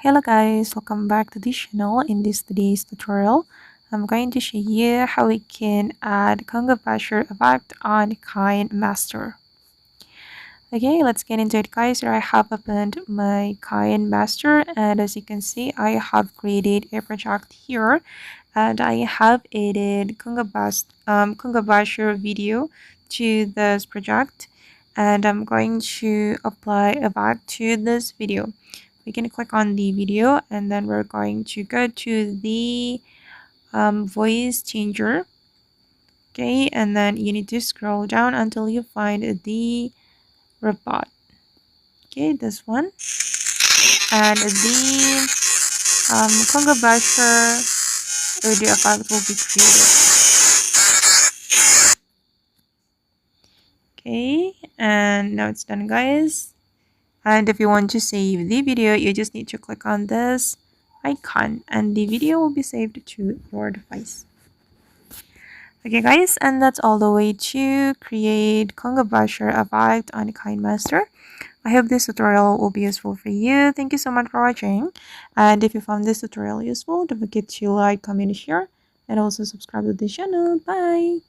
Hello guys, welcome back to this channel. In today's tutorial, I'm going to show you how we can add Conga Busher effect on Kinemaster. Okay, let's get into it guys. Here I have opened my Kinemaster, and as you can see, I have created a project here, and I have added Conga Busher video to this project, and I'm going to apply effect to this video. We can click on the video, and then we're going to go to the voice changer. Okay, and then you need to scroll down until you find the robot. Okay, this one, and the Conga Busher audio effect will be created. Okay, and now it's done guys. And if you want to save the video, you just need to click on this icon and the video will be saved to your device. Okay guys, and that's all the way to create Conga Busher effect on Kinemaster. I hope this tutorial will be useful for you. Thank you so much for watching. And if you found this tutorial useful, don't forget to like, comment, share, and also subscribe to the channel. Bye!